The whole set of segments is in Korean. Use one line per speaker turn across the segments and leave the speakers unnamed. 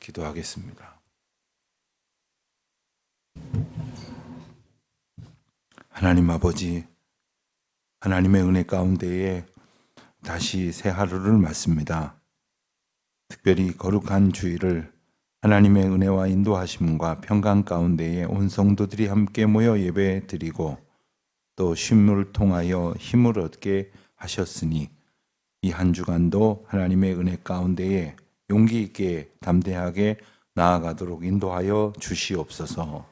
기도하겠습니다. 하나님 아버지, 하나님의 은혜 가운데에 다시 새 하루를 맞습니다. 특별히 거룩한 주일을 하나님의 은혜와 인도하심과 평강 가운데에 온 성도들이 함께 모여 예배 드리고 또 쉼을 통하여 힘을 얻게 하셨으니 이 한 주간도 하나님의 은혜 가운데에 용기 있게 담대하게 나아가도록 인도하여 주시옵소서.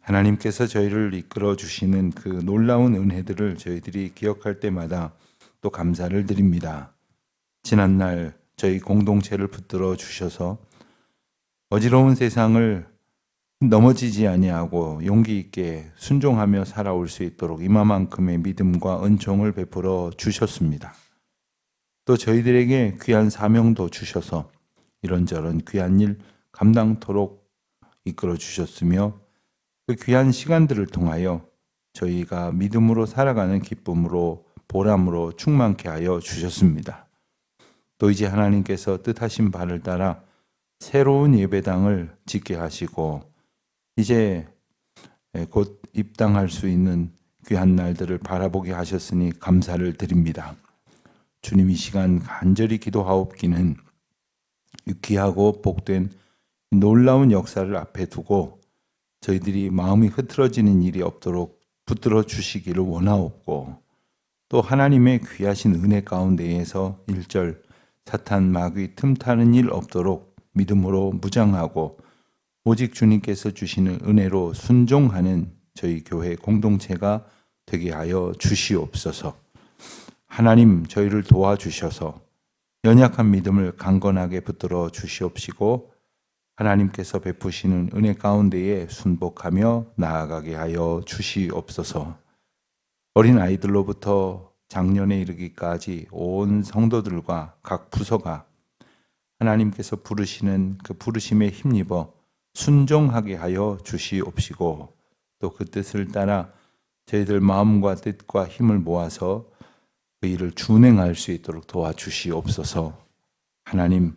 하나님께서 저희를 이끌어 주시는 그 놀라운 은혜들을 저희들이 기억할 때마다 또 감사를 드립니다. 지난날 저희 공동체를 붙들어 주셔서 어지러운 세상을 넘어지지 아니하고 용기 있게 순종하며 살아올 수 있도록 이마만큼의 믿음과 은총을 베풀어 주셨습니다. 또 저희들에게 귀한 사명도 주셔서 이런저런 귀한 일 감당토록 이끌어 주셨으며 그 귀한 시간들을 통하여 저희가 믿음으로 살아가는 기쁨으로 보람으로 충만케 하여 주셨습니다. 또 이제 하나님께서 뜻하신 바를 따라 새로운 예배당을 짓게 하시고 이제 곧 입당할 수 있는 귀한 날들을 바라보게 하셨으니 감사를 드립니다. 주님, 이 시간 간절히 기도하옵기는 귀하고 복된 놀라운 역사를 앞에 두고 저희들이 마음이 흐트러지는 일이 없도록 붙들어 주시기를 원하옵고 또 하나님의 귀하신 은혜 가운데에서 1절 사탄 마귀 틈타는 일 없도록 믿음으로 무장하고 오직 주님께서 주시는 은혜로 순종하는 저희 교회 공동체가 되게 하여 주시옵소서. 하나님, 저희를 도와주셔서 연약한 믿음을 강건하게 붙들어 주시옵시고 하나님께서 베푸시는 은혜 가운데에 순복하며 나아가게 하여 주시옵소서. 어린 아이들로부터 장년에 이르기까지 온 성도들과 각 부서가 하나님께서 부르시는 그 부르심에 힘입어 순종하게 하여 주시옵시고 또 그 뜻을 따라 저희들 마음과 뜻과 힘을 모아서 그 일을 준행할 수 있도록 도와주시옵소서. 하나님,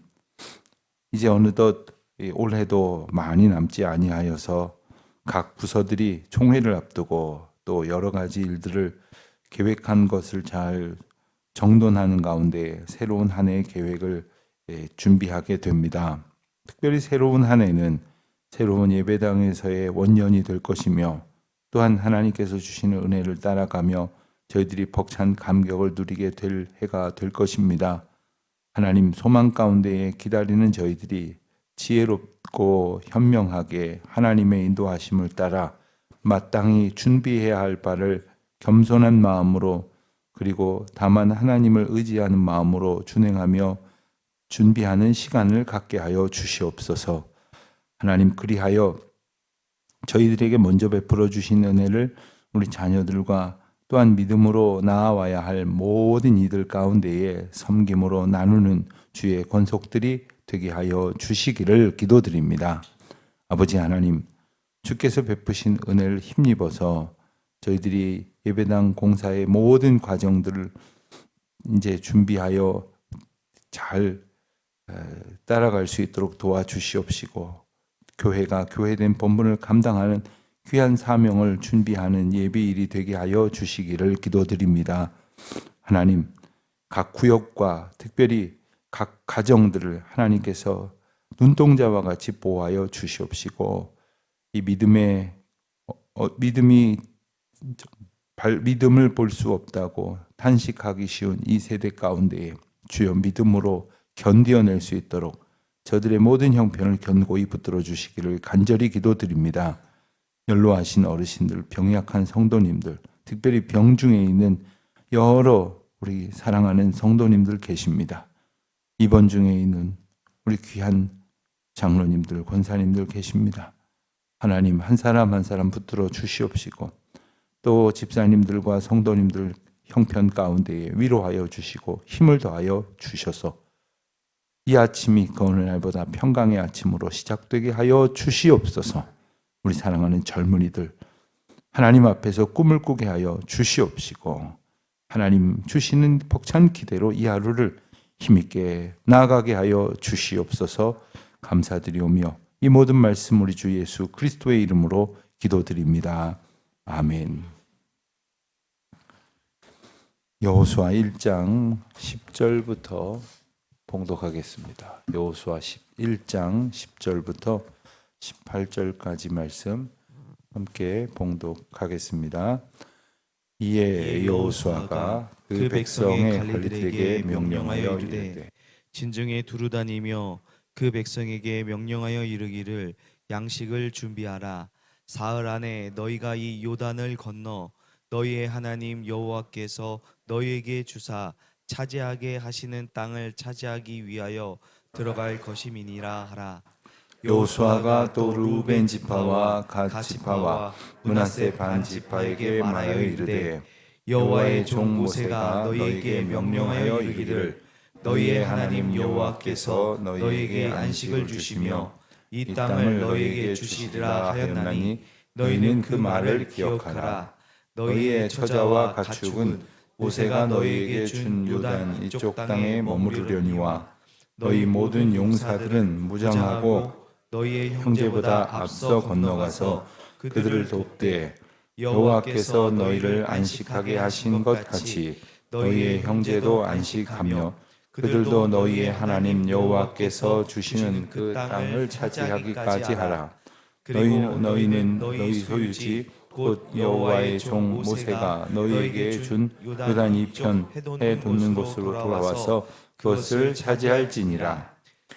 이제 어느덧 올해도 많이 남지 아니하여서 각 부서들이 총회를 앞두고 또 여러 가지 일들을 계획한 것을 잘 정돈하는 가운데 새로운 한 해의 계획을 준비하게 됩니다. 특별히 새로운 한 해는 새로운 예배당에서의 원년이 될 것이며 또한 하나님께서 주시는 은혜를 따라가며 저희들이 벅찬 감격을 누리게 될 해가 될 것입니다. 하나님, 소망 가운데에 기다리는 저희들이 지혜롭고 현명하게 하나님의 인도하심을 따라 마땅히 준비해야 할 바를 겸손한 마음으로 그리고 다만 하나님을 의지하는 마음으로 준행하며 준비하는 시간을 갖게 하여 주시옵소서. 하나님, 그리하여 저희들에게 먼저 베풀어 주신 은혜를 우리 자녀들과 또한 믿음으로 나아와야 할 모든 이들 가운데에 섬김으로 나누는 주의 권속들이 되게 하여 주시기를 기도드립니다. 아버지 하나님, 주께서 베푸신 은혜를 힘입어서 저희들이 예배당 공사의 모든 과정들을 이제 준비하여 잘 따라갈 수 있도록 도와주시옵시고 교회가 교회된 본분을 감당하는 귀한 사명을 준비하는 예배일이 되게 하여 주시기를 기도드립니다. 하나님, 각 구역과 특별히 각 가정들을 하나님께서 눈동자와 같이 보호하여 주시옵시고 이 믿음을 볼 수 없다고 탄식하기 쉬운 이 세대 가운데에 주여 믿음으로 견디어낼 수 있도록 저들의 모든 형편을 견고히 붙들어 주시기를 간절히 기도드립니다. 연로하신 어르신들, 병약한 성도님들, 특별히 병중에 있는 여러 우리 사랑하는 성도님들 계십니다. 입원 중에 있는 우리 귀한 장로님들, 권사님들 계십니다. 하나님, 한 사람 한 사람 붙들어 주시옵시고 또 집사님들과 성도님들 형편 가운데에 위로하여 주시고 힘을 더하여 주셔서 이 아침이 그 어느 날보다 평강의 아침으로 시작되게 하여 주시옵소서. 우리 사랑하는 젊은이들 하나님 앞에서 꿈을 꾸게 하여 주시옵시고 하나님 주시는 벅찬 기대로 이 하루를 힘있게 나아가게 하여 주시옵소서. 감사드리오며 이 모든 말씀 우리 주 예수 그리스도의 이름으로 기도드립니다. 아멘. 여호수아 1장 10절부터 봉독하겠습니다. 여호수아 1장 10절부터 18절까지 말씀 함께 봉독하겠습니다. 이에 여호수아가 그 백성의 관리들에게 명령하여 이르되
진중에 두루 다니며 그 백성에게 명령하여 이르기를 양식을 준비하라. 사흘 안에 너희가 이 요단을 건너 너희의 하나님 여호와께서 너희에게 주사 차지하게 하시는 땅을 차지하기 위하여 들어갈 것임이니라 하라.
여호수아가 또 르우벤 지파와 갓 지파와 므낫세 반 지파에게 말하여 이르되 여호와의 종 모세가 너희에게 명령하여 이르기를 너희의 하나님 여호와께서 너희에게 안식을 주시며 이 땅을 너희에게 주시리라 하였나니 너희는 그 말을 기억하라. 너희의 처자와 가축은 모세가 너희에게 준 요단 이쪽 땅에 머무르려니와 너희 모든 용사들은 무장하고 너희의 형제보다 앞서 건너가서 그들을 돕되 여호와께서 너희를 안식하게 하신 것 같이 너희의 형제도 안식하며 그들도 너희의 하나님 여호와께서 주시는 그 땅을 차지하기까지 하라. 너희는 너희 소유지 곧 여호와의 종 모세가 너희에게 준 요단 이편 해 돋는 곳으로 돌아와서 그것을 차지할지니라.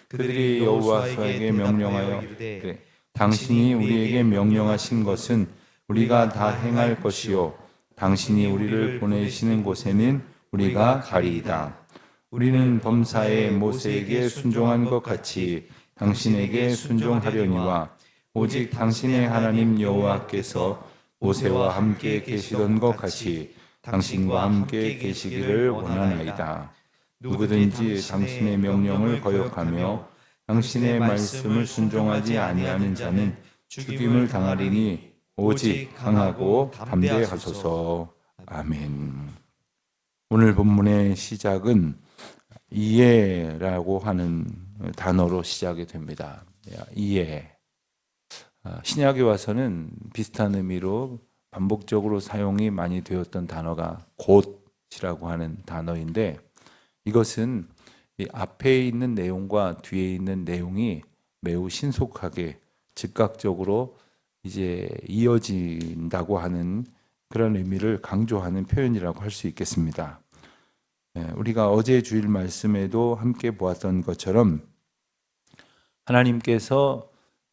그들이 여호와에게 명령하여 그래, 당신이 우리에게 명령하신 것은 우리가 다 행할 것이요 당신이 우리를 보내시는 곳에는 우리가 가리이다. 우리는 범사에 모세에게 순종한 것 같이 당신에게 순종하려니와 오직 당신의 하나님 여호와께서 모세와 함께 계시던 것 같이 당신과 함께 계시기를 원하나이다. 누구든지 당신의 명령을 거역하며 당신의 말씀을 순종하지 아니하는 자는 죽임을 당하리니 오직 강하고 담대하소서. 아멘. 오늘 본문의 시작은 이에라고 하는 단어로 시작이 됩니다. 이에. 신약에 와서는 비슷한 의미로 반복적으로 사용이 많이 되었던 단어가 곧이라고 하는 단어인데 이것은 이 앞에 있는 내용과 뒤에 있는 내용이 매우 신속하게 즉각적으로 이제 이어진다고 하는 그런 의미를 강조하는 표현이라고 할 수 있겠습니다. 우리가 어제 주일 말씀에도 함께 보았던 것처럼 하나님께서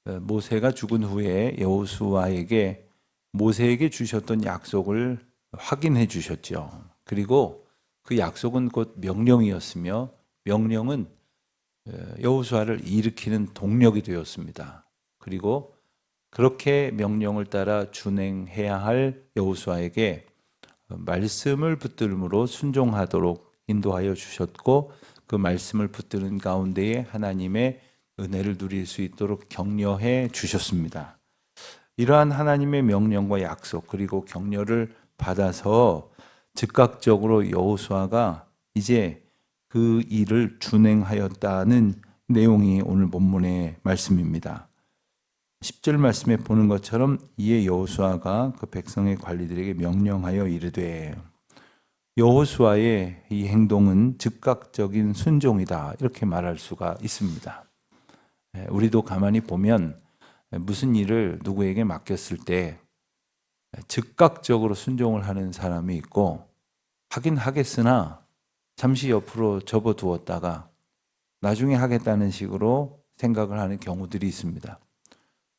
모세가 죽은 후에 여호수아에게 모세에게 주셨던 약속을 확인해 주셨죠. 그리고 그 약속은 곧 명령이었으며 명령은 여호수아를 일으키는 동력이 되었습니다. 그리고 그렇게 명령을 따라 준행해야 할 여호수아에게 말씀을 붙들므로 순종하도록 인도하여 주셨고 그 말씀을 붙드는 가운데에 하나님의 은혜를 누릴 수 있도록 격려해 주셨습니다. 이러한 하나님의 명령과 약속 그리고 격려를 받아서 즉각적으로 여호수아가 이제 그 일을 준행하였다는 내용이 오늘 본문의 말씀입니다. 10절 말씀에 보는 것처럼 이에 여호수아가 그 백성의 관리들에게 명령하여 이르되 여호수아의 이 행동은 즉각적인 순종이다 이렇게 말할 수가 있습니다. 우리도 가만히 보면 무슨 일을 누구에게 맡겼을 때 즉각적으로 순종을 하는 사람이 있고 하긴 하겠으나 잠시 옆으로 접어두었다가 나중에 하겠다는 식으로 생각을 하는 경우들이 있습니다.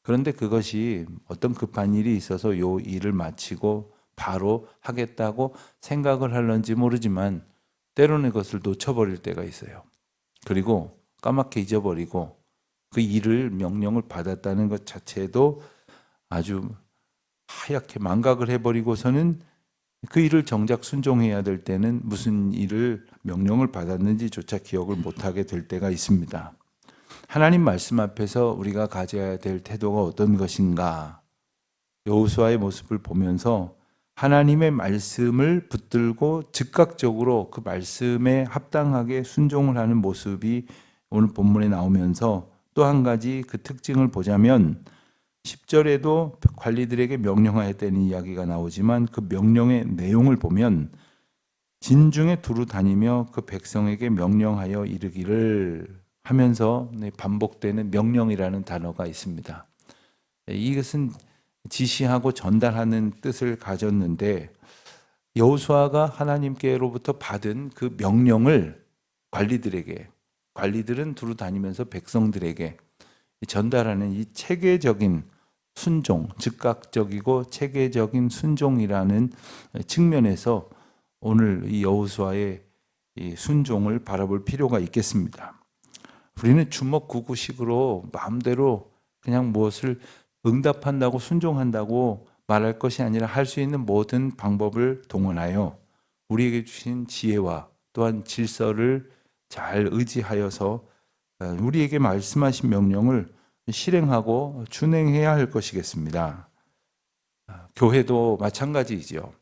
그런데 그것이 어떤 급한 일이 있어서 요 일을 마치고 바로 하겠다고 생각을 하는지 모르지만 때로는 그것을 놓쳐버릴 때가 있어요. 그리고 까맣게 잊어버리고 그 일을 명령을 받았다는 것 자체도 아주 하얗게 망각을 해버리고서는 그 일을 정작 순종해야 될 때는 무슨 일을 명령을 받았는지조차 기억을 못하게 될 때가 있습니다. 하나님 말씀 앞에서 우리가 가져야 될 태도가 어떤 것인가? 여호수아의 모습을 보면서 하나님의 말씀을 붙들고 즉각적으로 그 말씀에 합당하게 순종을 하는 모습이 오늘 본문에 나오면서 또 한 가지 그 특징을 보자면 10절에도 관리들에게 명령하였다는 이야기가 나오지만 그 명령의 내용을 보면 진중에 두루 다니며 그 백성에게 명령하여 이르기를 하면서 반복되는 명령이라는 단어가 있습니다. 이것은 지시하고 전달하는 뜻을 가졌는데 여호수아가 하나님께로부터 받은 그 명령을 관리들은 두루 다니면서 백성들에게 전달하는 이 체계적인 순종, 즉각적이고 체계적인 순종이라는 측면에서 오늘 이 여호수아의 이 순종을 바라볼 필요가 있겠습니다. 우리는 주먹구구식으로 마음대로 그냥 무엇을 응답한다고 순종한다고 말할 것이 아니라 할 수 있는 모든 방법을 동원하여 우리에게 주신 지혜와 또한 질서를 잘 의지하여서 우리에게 말씀하신 명령을 실행하고 준행해야 할 것이겠습니다. 교회도 마찬가지이죠.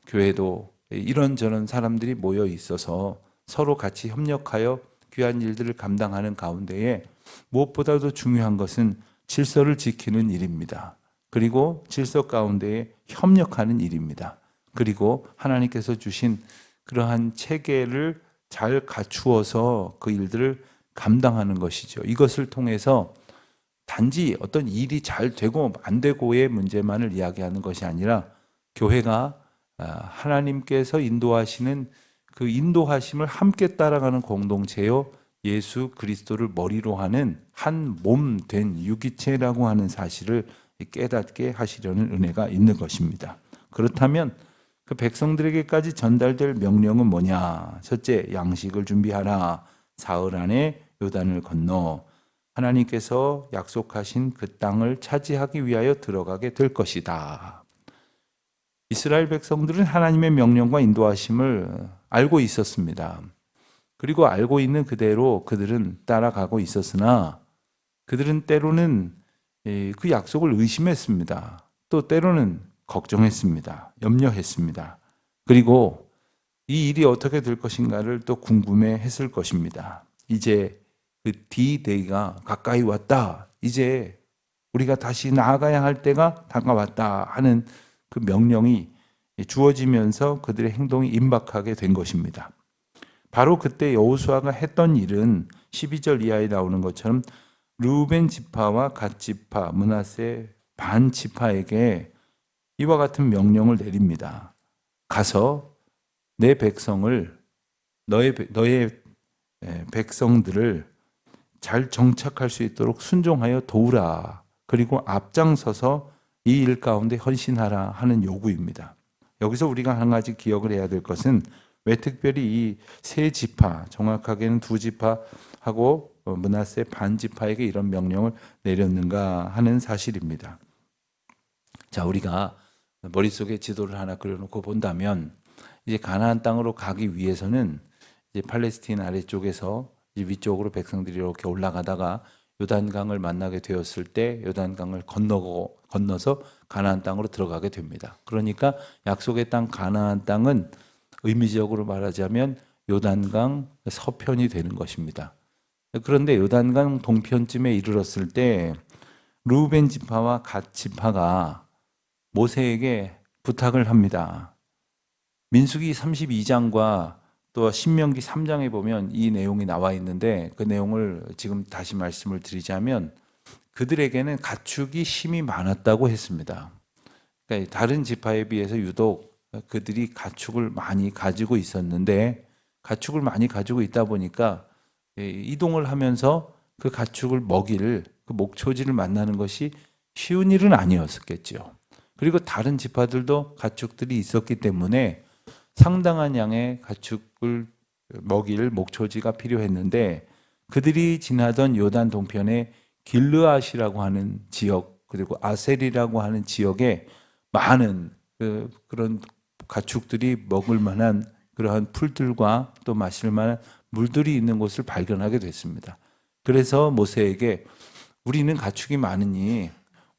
교회도 이런저런 사람들이 모여 있어서 서로 같이 협력하여 귀한 일들을 감당하는 가운데에 무엇보다도 중요한 것은 질서를 지키는 일입니다. 그리고 질서 가운데에 협력하는 일입니다. 그리고 하나님께서 주신 그러한 체계를 잘 갖추어서 그 일들을 감당하는 것이죠. 이것을 통해서 단지 어떤 일이 잘 되고 안 되고의 문제만을 이야기하는 것이 아니라 교회가 하나님께서 인도하시는 그 인도하심을 함께 따라가는 공동체요, 예수 그리스도를 머리로 하는 한 몸 된 유기체라고 하는 사실을 깨닫게 하시려는 은혜가 있는 것입니다. 그렇다면 그 백성들에게까지 전달될 명령은 뭐냐? 첫째, 양식을 준비하라. 사흘 안에 요단을 건너 하나님께서 약속하신 그 땅을 차지하기 위하여 들어가게 될 것이다. 이스라엘 백성들은 하나님의 명령과 인도하심을 알고 있었습니다. 그리고 알고 있는 그대로 그들은 따라가고 있었으나 그들은 때로는 그 약속을 의심했습니다. 또 때로는 걱정했습니다. 염려했습니다. 그리고 이 일이 어떻게 될 것인가를 또 궁금해했을 것입니다. 이제 그 D-Day가 가까이 왔다. 이제 우리가 다시 나아가야 할 때가 다가왔다 하는 그 명령이 주어지면서 그들의 행동이 임박하게 된 것입니다. 바로 그때 여호수아가 했던 일은 12절 이하에 나오는 것처럼 르우벤 지파와 갓 지파, 므낫세 반 지파에게 이와 같은 명령을 내립니다. 가서 내 백성을 너의 백성들을 잘 정착할 수 있도록 순종하여 도우라. 그리고 앞장서서 이 일 가운데 헌신하라 하는 요구입니다. 여기서 우리가 한 가지 기억을 해야 될 것은 왜 특별히 이 세 지파, 정확하게는 두 지파하고 므낫세 반 지파에게 이런 명령을 내렸는가 하는 사실입니다. 자, 우리가 머릿속에 지도를 하나 그려놓고 본다면 이제 가나안 땅으로 가기 위해서는 이제 팔레스틴 아래쪽에서 이제 위쪽으로 백성들이 이렇게 올라가다가 요단강을 만나게 되었을 때 요단강을 건너서 가나안 땅으로 들어가게 됩니다. 그러니까 약속의 땅 가나안 땅은 의미적으로 말하자면 요단강 서편이 되는 것입니다. 그런데 요단강 동편쯤에 이르렀을 때 르우벤 지파와 갓 지파가 모세에게 부탁을 합니다. 민수기 32장과 또 신명기 3장에 보면 이 내용이 나와 있는데 그 내용을 지금 다시 말씀을 드리자면 그들에게는 가축이 힘이 많았다고 했습니다. 그러니까 다른 지파에 비해서 유독 그들이 가축을 많이 가지고 있었는데 가축을 많이 가지고 있다 보니까 이동을 하면서 그 가축을 먹일 그 목초지를 만나는 것이 쉬운 일은 아니었겠죠. 그리고 다른 지파들도 가축들이 있었기 때문에 상당한 양의 가축을 먹일 목초지가 필요했는데 그들이 지나던 요단 동편에 길르앗이라고 하는 지역 그리고 아셀이라고 하는 지역에 많은 그런 가축들이 먹을 만한 그러한 풀들과 또 마실 만한 물들이 있는 곳을 발견하게 됐습니다. 그래서 모세에게 우리는 가축이 많으니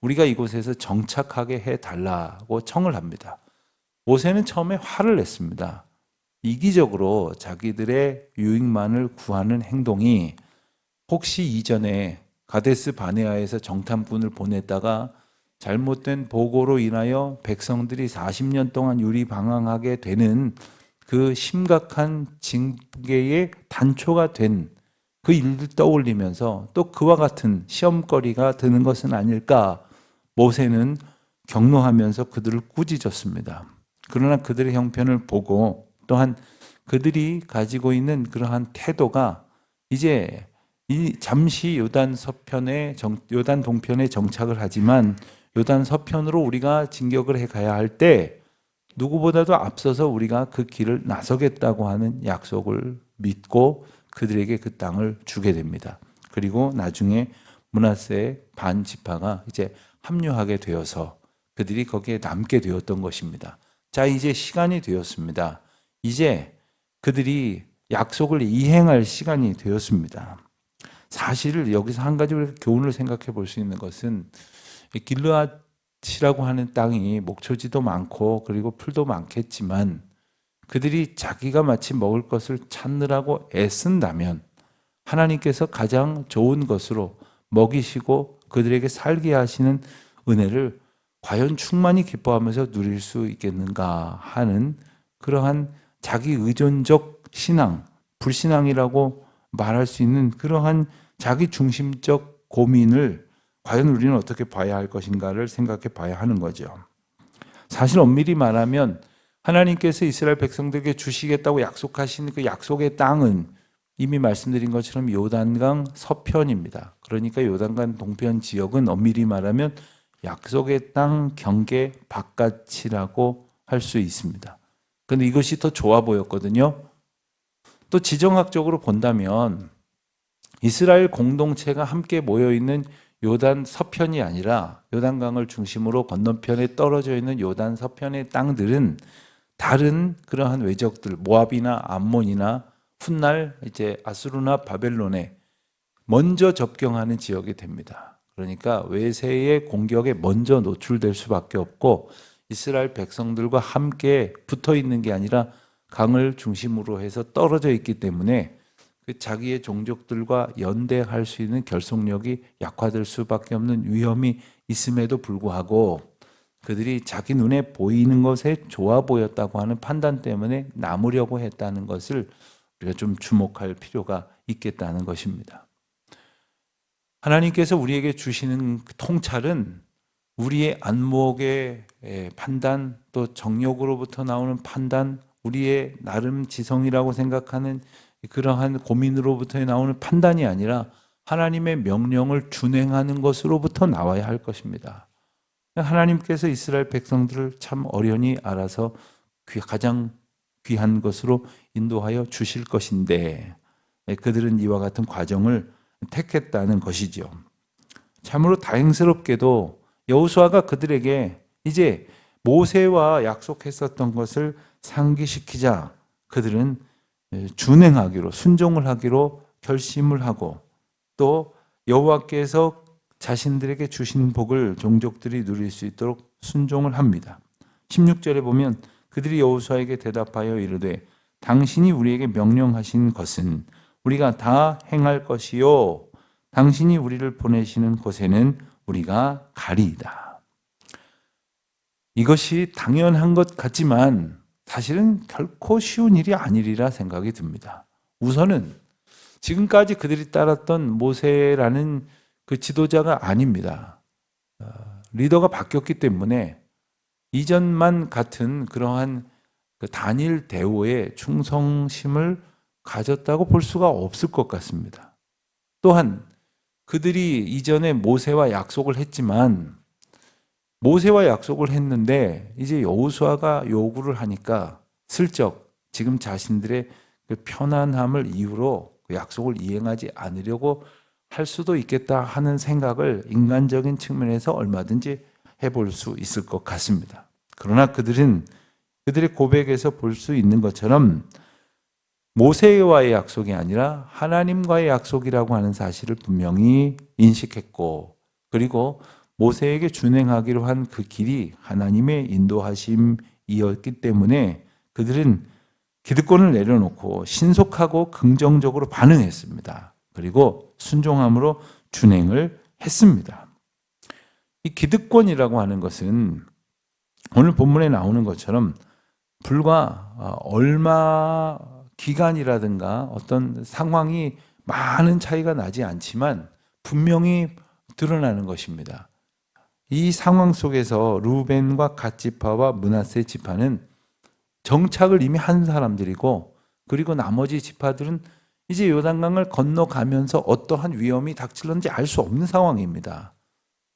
우리가 이곳에서 정착하게 해달라고 청을 합니다. 모세는 처음에 화를 냈습니다. 이기적으로 자기들의 유익만을 구하는 행동이 혹시 이전에 가데스 바네아에서 정탐꾼을 보냈다가 잘못된 보고로 인하여 백성들이 40년 동안 유리방황하게 되는 그 심각한 징계의 단초가 된 그 일을 떠올리면서 또 그와 같은 시험거리가 드는 것은 아닐까 모세는 경노하면서 그들을 꾸짖었습니다. 그러나 그들의 형편을 보고 또한 그들이 가지고 있는 그러한 태도가 이제 잠시 요단 동편에 정착을 하지만 요단 서편으로 우리가 진격을 해 가야 할 때 누구보다도 앞서서 우리가 그 길을 나서겠다고 하는 약속을 믿고 그들에게 그 땅을 주게 됩니다. 그리고 나중에 므낫세 반 지파가 이제 합류하게 되어서 그들이 거기에 남게 되었던 것입니다. 자, 이제 시간이 되었습니다. 이제 그들이 약속을 이행할 시간이 되었습니다. 사실 여기서 한 가지 우리가 교훈을 생각해 볼 수 있는 것은 길르앗이라고 하는 땅이 목초지도 많고 그리고 풀도 많겠지만 그들이 자기가 마치 먹을 것을 찾느라고 애쓴다면 하나님께서 가장 좋은 것으로 먹이시고 그들에게 살게 하시는 은혜를 과연 충만히 기뻐하면서 누릴 수 있겠는가 하는 그러한 자기 의존적 신앙, 불신앙이라고 말할 수 있는 그러한 자기 중심적 고민을 과연 우리는 어떻게 봐야 할 것인가를 생각해 봐야 하는 거죠. 사실 엄밀히 말하면 하나님께서 이스라엘 백성들에게 주시겠다고 약속하신 그 약속의 땅은 이미 말씀드린 것처럼 요단강 서편입니다. 그러니까 요단강 동편 지역은 엄밀히 말하면 약속의 땅 경계 바깥이라고 할 수 있습니다. 그런데 이것이 더 좋아 보였거든요. 또 지정학적으로 본다면 이스라엘 공동체가 함께 모여있는 요단 서편이 아니라 요단강을 중심으로 건너편에 떨어져 있는 요단 서편의 땅들은 다른 그러한 외적들, 모압이나 암몬이나 훗날 이제 아수르나 바벨론에 먼저 접경하는 지역이 됩니다. 그러니까 외세의 공격에 먼저 노출될 수밖에 없고 이스라엘 백성들과 함께 붙어 있는 게 아니라 강을 중심으로 해서 떨어져 있기 때문에 그 자기의 종족들과 연대할 수 있는 결속력이 약화될 수밖에 없는 위험이 있음에도 불구하고 그들이 자기 눈에 보이는 것에 좋아 보였다고 하는 판단 때문에 남으려고 했다는 것을 우리가 좀 주목할 필요가 있겠다는 것입니다. 하나님께서 우리에게 주시는 통찰은 우리의 안목의 판단, 또 정욕으로부터 나오는 판단, 우리의 나름 지성이라고 생각하는 그러한 고민으로부터 나오는 판단이 아니라 하나님의 명령을 준행하는 것으로부터 나와야 할 것입니다. 하나님께서 이스라엘 백성들을 참 어련히 알아서 가장 귀한 것으로 인도하여 주실 것인데 그들은 이와 같은 과정을 택했다는 것이죠. 참으로 다행스럽게도 여호수아가 그들에게 이제 모세와 약속했었던 것을 상기시키자 그들은 준행하기로 순종을 하기로 결심을 하고 또 여호와께서 자신들에게 주신 복을 종족들이 누릴 수 있도록 순종을 합니다. 16절에 보면 그들이 여호수아에게 대답하여 이르되 당신이 우리에게 명령하신 것은 우리가 다 행할 것이요 당신이 우리를 보내시는 곳에는 우리가 가리이다. 이것이 당연한 것 같지만 사실은 결코 쉬운 일이 아니리라 생각이 듭니다. 우선은 지금까지 그들이 따랐던 모세라는 그 지도자가 아닙니다. 리더가 바뀌었기 때문에 이전만 같은 그러한 그 단일 대우에 충성심을 가졌다고 볼 수가 없을 것 같습니다. 또한 그들이 이전에 모세와 약속을 했지만 모세와 약속을 했는데 이제 여호수아가 요구를 하니까 슬쩍 지금 자신들의 그 편안함을 이유로 그 약속을 이행하지 않으려고 할 수도 있겠다 하는 생각을 인간적인 측면에서 얼마든지 해볼 수 있을 것 같습니다. 그러나 그들은 그들의 고백에서 볼 수 있는 것처럼 모세와의 약속이 아니라 하나님과의 약속이라고 하는 사실을 분명히 인식했고 그리고 모세에게 준행하기로 한 그 길이 하나님의 인도하심인 이었기 때문에 그들은 기득권을 내려놓고 신속하고 긍정적으로 반응했습니다. 그리고 순종함으로 준행을 했습니다. 이 기득권이라고 하는 것은 오늘 본문에 나오는 것처럼 불과 얼마 기간이라든가 어떤 상황이 많은 차이가 나지 않지만 분명히 드러나는 것입니다. 이 상황 속에서 루벤과 갓 지파와 므낫세 지파는 정착을 이미 한 사람들이고, 그리고 나머지 지파들은 이제 요단강을 건너가면서 어떠한 위험이 닥칠는지 알 수 없는 상황입니다.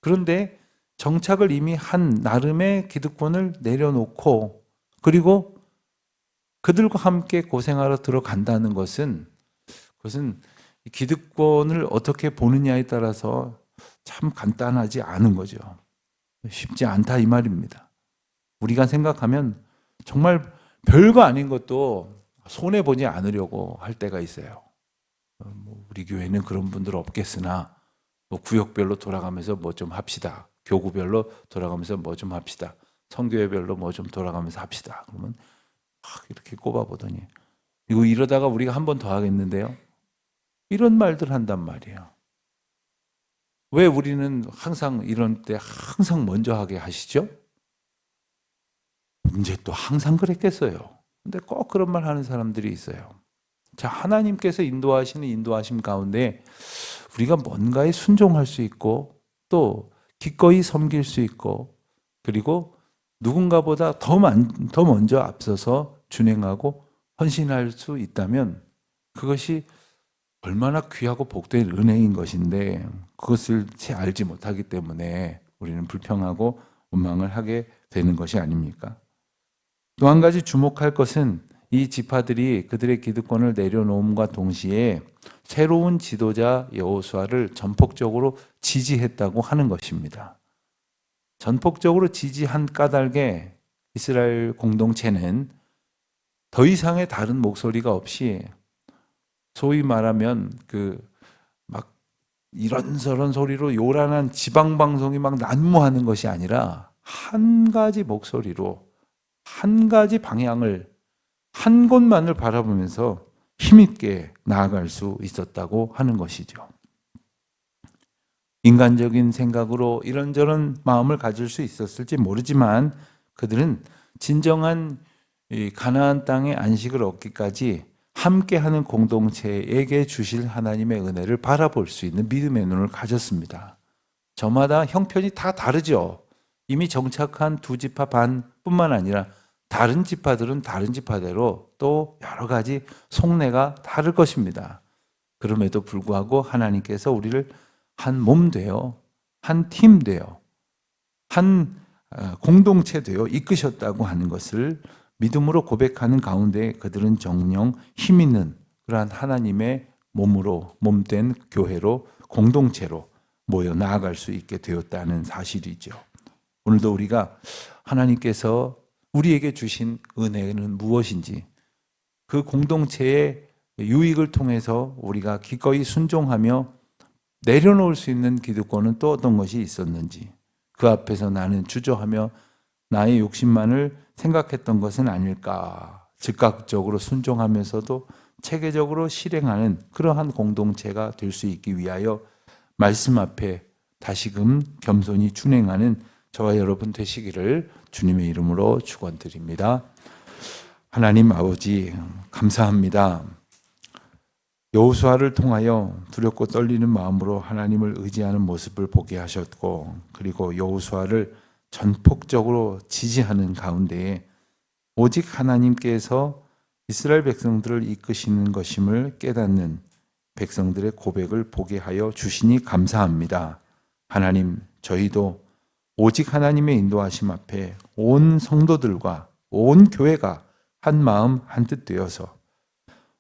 그런데 정착을 이미 한 나름의 기득권을 내려놓고 그리고 그들과 함께 고생하러 들어간다는 것은, 그것은 기득권을 어떻게 보느냐에 따라서 참 간단하지 않은 거죠. 쉽지 않다 이 말입니다. 우리가 생각하면 정말 별거 아닌 것도 손해보지 않으려고 할 때가 있어요. 우리 교회는 그런 분들 없겠으나 구역별로 돌아가면서 뭐 좀 합시다. 교구별로 돌아가면서 뭐 좀 합시다. 성교회별로 뭐 좀 돌아가면서 합시다. 그러면 이렇게 꼽아보더니 이거 이러다가 우리가 한 번 더 하겠는데요. 이런 말들 한단 말이에요. 왜 우리는 항상 이런 때 항상 먼저 하게 하시죠? 언제 또 항상 그랬겠어요. 근데 꼭 그런 말 하는 사람들이 있어요. 자, 하나님께서 인도하시는 인도하심 가운데 우리가 뭔가에 순종할 수 있고 또 기꺼이 섬길 수 있고 그리고 누군가보다 더 먼저 앞서서 준행하고 헌신할 수 있다면 그것이 얼마나 귀하고 복된 은혜인 것인데 그것을 채 알지 못하기 때문에 우리는 불평하고 원망을 하게 되는 것이 아닙니까? 또 한 가지 주목할 것은 이 지파들이 그들의 기득권을 내려놓음과 동시에 새로운 지도자 여호수아를 전폭적으로 지지했다고 하는 것입니다. 전폭적으로 지지한 까닭에 이스라엘 공동체는 더 이상의 다른 목소리가 없이 소위 말하면 막 이런저런 소리로 요란한 지방 방송이 막 난무하는 것이 아니라 한 가지 목소리로 한 가지 방향을 한 곳만을 바라보면서 힘있게 나아갈 수 있었다고 하는 것이죠. 인간적인 생각으로 이런저런 마음을 가질 수 있었을지 모르지만 그들은 진정한 가나안 땅의 안식을 얻기까지 함께하는 공동체에게 주실 하나님의 은혜를 바라볼 수 있는 믿음의 눈을 가졌습니다. 저마다 형편이 다 다르죠. 이미 정착한 두 지파 반뿐만 아니라 다른 지파들은 다른 지파대로 또 여러 가지 속내가 다를 것입니다. 그럼에도 불구하고 하나님께서 우리를 한 몸 되어, 한 팀 되어, 한 공동체 되어 이끄셨다고 하는 것을 믿음으로 고백하는 가운데 그들은 정령 힘 있는 그러한 하나님의 몸으로, 몸된 교회로, 공동체로 모여 나아갈 수 있게 되었다는 사실이죠. 오늘도 우리가 하나님께서 우리에게 주신 은혜는 무엇인지 그 공동체의 유익을 통해서 우리가 기꺼이 순종하며 내려놓을 수 있는 기득권은 또 어떤 것이 있었는지 그 앞에서 나는 주저하며 나의 욕심만을 생각했던 것은 아닐까. 즉각적으로 순종하면서도 체계적으로 실행하는 그러한 공동체가 될 수 있기 위하여 말씀 앞에 다시금 겸손히 준행하는 저와 여러분 되시기를 주님의 이름으로 축원드립니다. 하나님 아버지 감사합니다. 여호수아를 통하여 두렵고 떨리는 마음으로 하나님을 의지하는 모습을 보게 하셨고 그리고 여호수아를 전폭적으로 지지하는 가운데에 오직 하나님께서 이스라엘 백성들을 이끄시는 것임을 깨닫는 백성들의 고백을 보게 하여 주시니 감사합니다. 하나님, 저희도 오직 하나님의 인도하심 앞에 온 성도들과 온 교회가 한 마음 한 뜻 되어서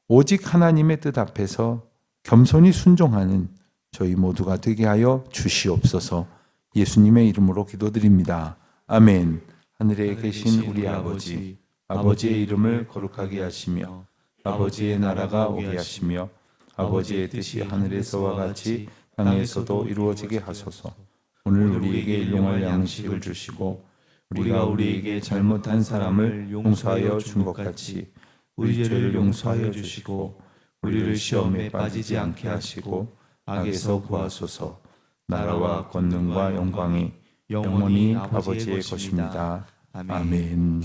오직 하나님의 뜻 앞에서 겸손히 순종하는 저희 모두가 되게 하여 주시옵소서. 예수님의 이름으로 기도드립니다. 아멘. 하늘에 계신 우리 아버지, 아버지의 이름을 거룩하게 하시며 아버지의 나라가 오게 하시며 아버지의 뜻이 하늘에서와 같이 땅에서도 이루어지게 하소서. 오늘 우리에게 일용할 양식을 주시고 우리가 우리에게 잘못한 사람을 용서하여 준 것 같이 우리 죄를 용서하여 주시고 우리를 시험에 빠지지 않게 하시고 악에서 구하소서. 나라와 권능과 영광이 영원히 아버지의 것입니다. 아멘.